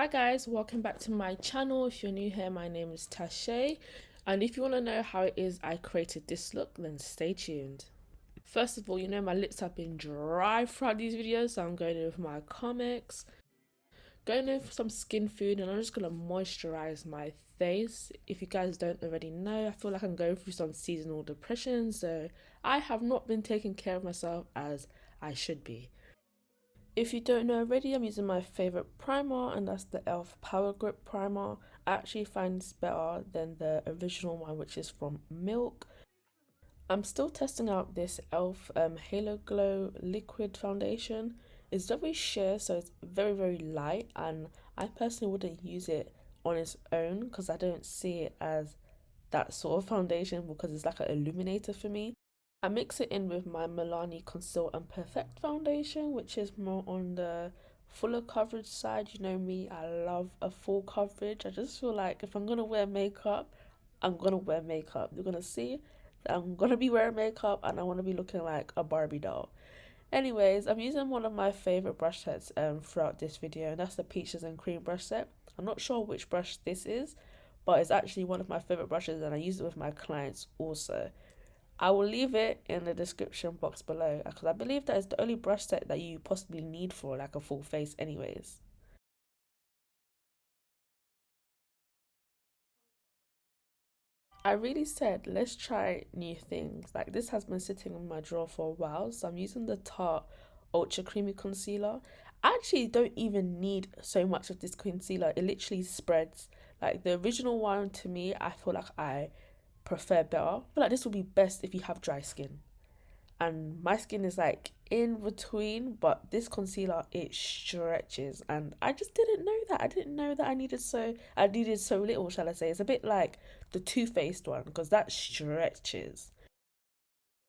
Hi guys, welcome back to my channel. If you're new here, my name is Tache, and if you want to know how it is I created this look, then stay tuned. First of all, you know my lips have been dry throughout these videos, so I'm going in with my comics, going in for some skin food, and I'm just going to moisturize my face. If you guys don't already know, I feel like I'm going through some seasonal depression, so I have not been taking care of myself as I should be. If you don't know already, I'm using my favourite primer, and that's the LF Power Grip Primer. I actually find this better than the original one, which is from Milk. I'm still testing out this LF Halo Glow Liquid Foundation. It's very sheer, so it's very light, and I personally wouldn't use it on its own because I don't see it as that sort of foundation because it's like an illuminator for me. I mix it in with my Milani Conceal and Perfect foundation, which is more on the fuller coverage side. You know me, I love a full coverage. I just feel like if I'm gonna wear makeup, I'm gonna wear makeup. You're gonna see that I'm gonna be wearing makeup and I wanna be looking like a Barbie doll. Anyways, I'm using one of my favorite brush sets throughout this video, and that's the Peaches and Cream brush set. I'm not sure which brush this is, but it's actually one of my favorite brushes and I use it with my clients also. I will leave it in the description box below because I believe that is the only brush set that you possibly need for like a full face anyways. I really said let's try new things. Like this has been sitting in my drawer for a while, so I'm using the Tarte Ultra Creamy Concealer. I actually don't even need so much of this concealer. It literally spreads. Like the original one to me, I feel like I prefer better. I feel like this will be best if you have dry skin. And my skin is like in between, but this concealer it stretches, and I just didn't know that. I didn't know that I needed so little, shall I say. It's a bit like the Too Faced one because that stretches.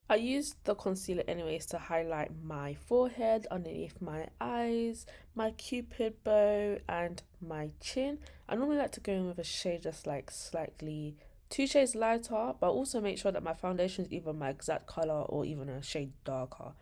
I used the concealer anyways to highlight my forehead, underneath my eyes, my cupid bow, and my chin. I normally like to go in with a shade just like slightly 2 shades lighter, but also make sure that my foundation is either my exact color or even a shade darker.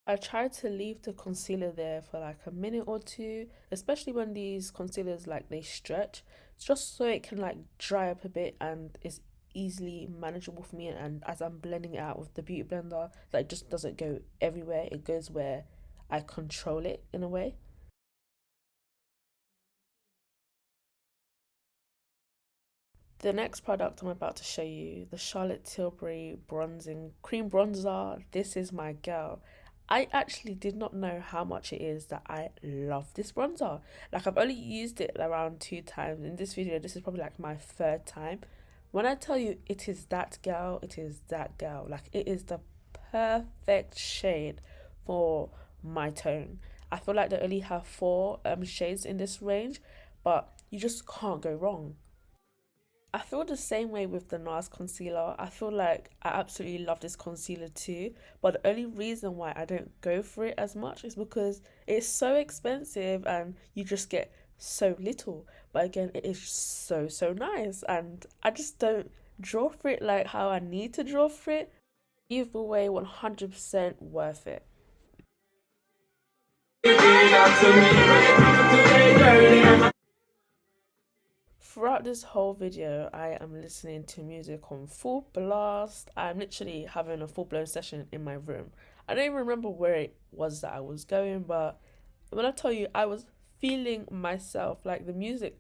I try to leave the concealer there for like a minute or two, especially when these concealers like they stretch, just so it can like dry up a bit and is easily manageable for me. And as I'm blending it out with the beauty blender, that just doesn't go everywhere. It goes where I control it in a way. The next product I'm about to show you, the Charlotte Tilbury Bronzing Cream Bronzer. This is my girl. I actually did not know how much it is that I love this bronzer. Like I've only used it around 2 times. In this video, this is probably like my third time. When I tell you it is that girl, it is that girl. Like it is the perfect shade for my tone. I feel like they only have four shades in this range, but you just can't go wrong. I feel the same way with the NARS concealer. I feel like I absolutely love this concealer too, but the only reason why I don't go for it as much is because it's so expensive and you just get so little. But again, it is so nice, and I just don't draw for it like how I need to draw for it. Either way, 100% worth it. Throughout this whole video, I am listening to music on full blast. I'm literally having a full blown session in my room. I don't even remember where it was that I was going, but when I tell you, I was feeling myself. Like the music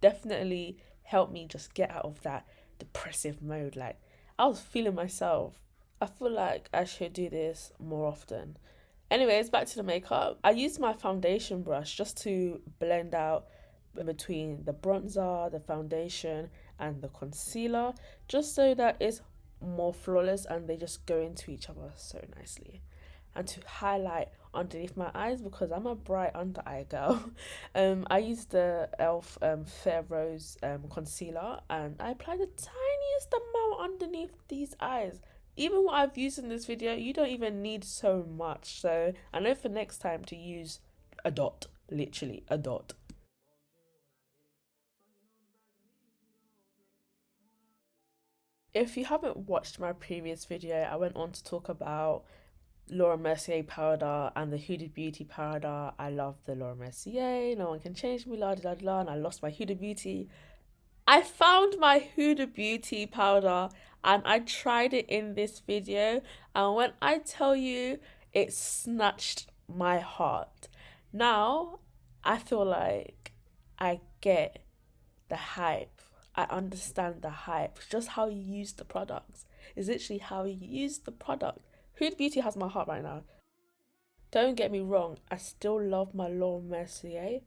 definitely helped me just get out of that depressive mode. Like I was feeling myself. I feel like I should do this more often. Anyways, back to the makeup. I used my foundation brush just to blend out between the bronzer, the foundation, and the concealer, just so that it's more flawless and they just go into each other so nicely. And to highlight underneath my eyes because I'm a bright under eye girl, I used the ELF Fair Rose concealer and I applied the tiniest amount underneath these eyes. Even what I've used in this video, you don't even need so much. So I know for next time to use a dot, literally a dot. If you haven't watched my previous video, I went on to talk about Laura Mercier powder and the Huda Beauty powder. I love the Laura Mercier. No one can change me, la da da da. And I lost my Huda Beauty. I found my Huda Beauty powder and I tried it in this video. And when I tell you, it snatched my heart. Now, I feel like I get the hype. I understand the hype. Just how you use the products. It's literally how you use the product. Huda Beauty has my heart right now. Don't get me wrong, I still love my Laura Mercier,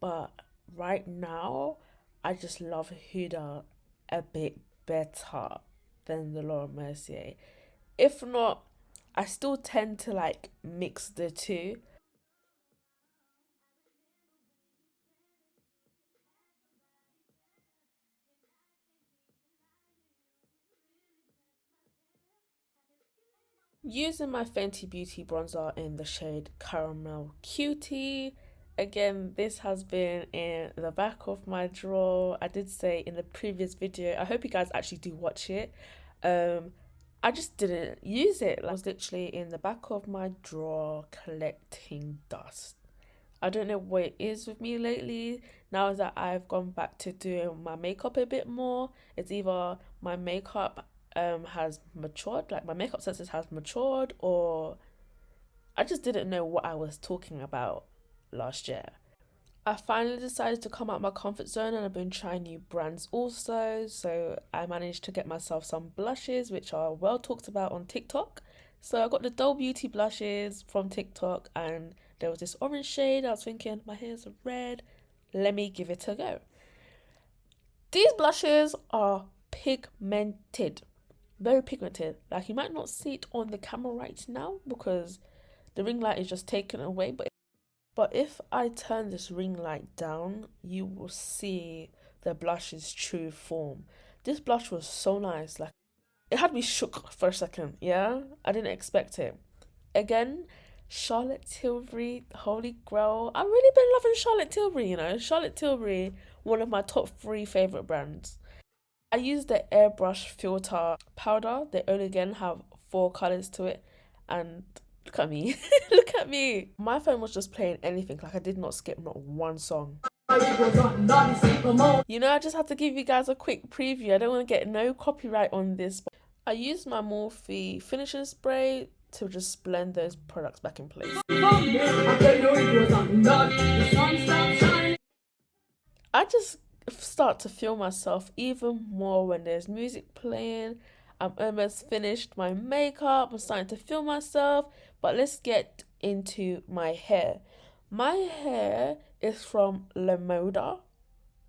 but right now, I just love Huda a bit better than the Laura Mercier. If not, I still tend to like mix the two. Using my Fenty Beauty bronzer in the shade Caramel Cutie. Again, this has been in the back of my drawer. I did say in the previous video, I hope you guys actually do watch it. Um, I just didn't use it. Like, I was literally in the back of my drawer collecting dust. I don't know what it is with me lately. Now that I've gone back to doing my makeup a bit more, it's either my makeup has matured, like my makeup senses has matured, or I just didn't know what I was talking about last year. I finally decided to come out my comfort zone and I've been trying new brands also. So I managed to get myself some blushes which are well talked about on TikTok. So I got the Doll Beauty blushes from TikTok and there was this orange shade. I was thinking my hair's red, let me give it a go. These blushes are pigmented, very pigmented. Like you might not see it on the camera right now because the ring light is just taken away, but if I turn this ring light down, you will see the blush's true form. This blush was so nice. Like it had me shook for a second. Yeah, I didn't expect it. Again, Charlotte Tilbury, Holy Grail. I've really been loving Charlotte Tilbury. You know, Charlotte Tilbury, one of my top three favorite brands. I use the airbrush filter powder. They only again have four colors to it, and look at me, look at me. My phone was just playing anything. Like I did not skip not one song. You know, I just have to give you guys a quick preview. I don't want to get no copyright on this. But I used my Morphe finishing spray to just blend those products back in place. I just start to feel myself even more when there's music playing. I'm almost finished my makeup. I'm starting to feel myself. But let's get into my hair. My hair is from Lemoda,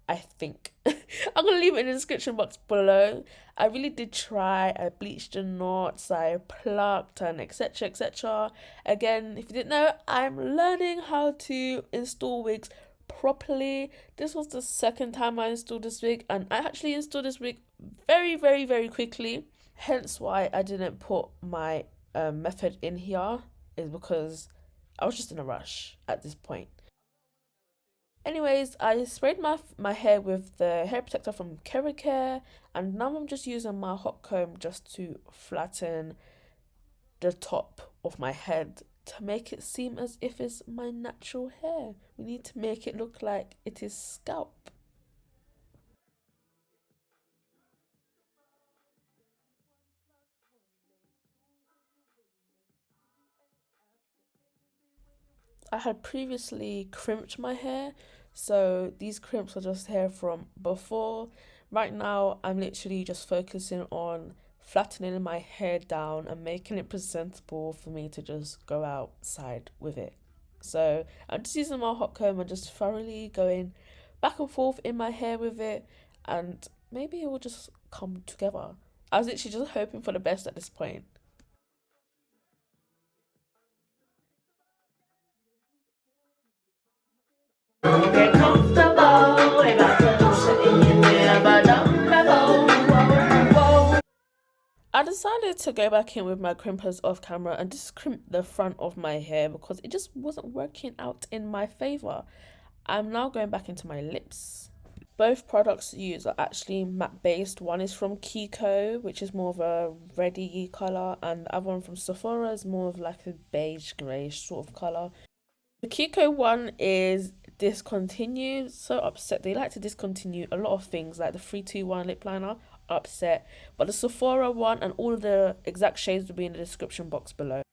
I think. I'm gonna leave it in the description box below. I really did try. I bleached the knots, I plucked, and etc. etc. Again, if you didn't know, I'm learning how to install wigs properly. This was the second time I installed this wig, and I actually installed this wig very, very, very quickly. Hence why I didn't put my method in here, is because I was just in a rush at this point. Anyways, I sprayed my hair with the hair protector from Care, and now I'm just using my hot comb just to flatten the top of my head to make it seem as if it's my natural hair. We need to make it look like it is scalp. I had previously crimped my hair, so these crimps are just hair from before. Right now, I'm literally just focusing on flattening my hair down and making it presentable for me to just go outside with it. So I'm just using my hot comb and just thoroughly going back and forth in my hair with it, and maybe it will just come together. I was literally just hoping for the best at this point. Get comfortable, I decided to go back in with my crimpers off camera and just crimp the front of my hair because it just wasn't working out in my favor. I'm now going back into my lips. Both products used are actually matte based. One is from Kiko, which is more of a reddy color, and the other one from Sephora is more of like a beige greyish sort of color. The Kiko one is discontinued. So upset. They like to discontinue a lot of things, like the 321 lip liner. Upset. But the Sephora one and all of the exact shades will be in the description box below.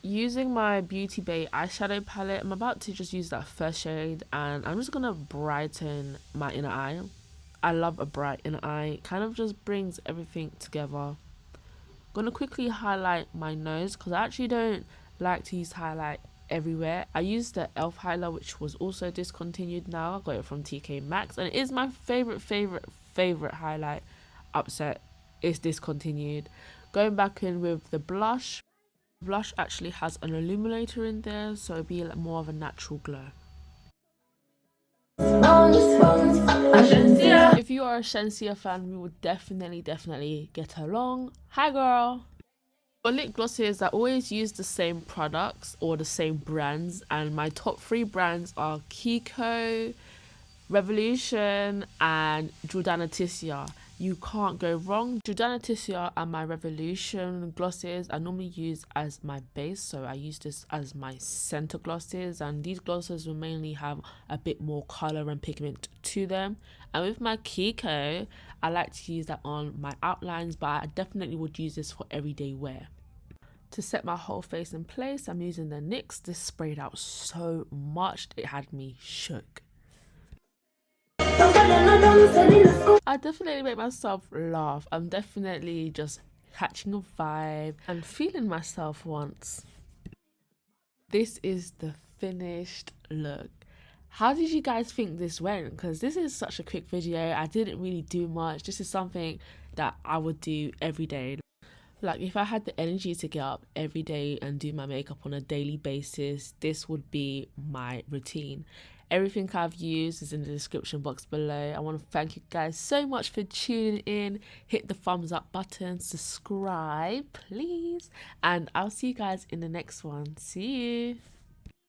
Using my Beauty Bay eyeshadow palette, I'm about to just use that first shade, and I'm just gonna brighten my inner eye. I love a bright inner eye. It kind of just brings everything together. Gonna quickly highlight my nose because I actually don't like to use highlight everywhere. I used the elf highlighter, which was also discontinued now. I got it from TK Maxx, and it is my favorite highlight. Upset, it's discontinued. Going back in with the blush. Blush actually has an illuminator in there, so it'll be like more of a natural glow. If you are a Shenseea fan, we would definitely get along. Hi girl! For lip glosses, I always use the same products or the same brands, and my top 3 brands are Kiko, Revolution, and Jordanna Ticia. You can't go wrong. Jordanna Ticia and my Revolution glosses I normally use as my base, so I use this as my center glosses, and these glosses will mainly have a bit more color and pigment to them. And with my Kiko, I like to use that on my outlines, but I definitely would use this for everyday wear. To set my whole face in place, I'm using the NYX. This sprayed out so much, it had me shook. I definitely make myself laugh. I'm definitely just catching a vibe and feeling myself once. This is the finished look. How did you guys think this went? Because this is such a quick video. I didn't really do much. This is something that I would do every day. Like if I had the energy to get up every day and do my makeup on a daily basis, this would be my routine. Everything I've used is in the description box below. I want to thank you guys so much for tuning in. Hit the thumbs up button, subscribe please, and I'll see you guys in the next one. See you.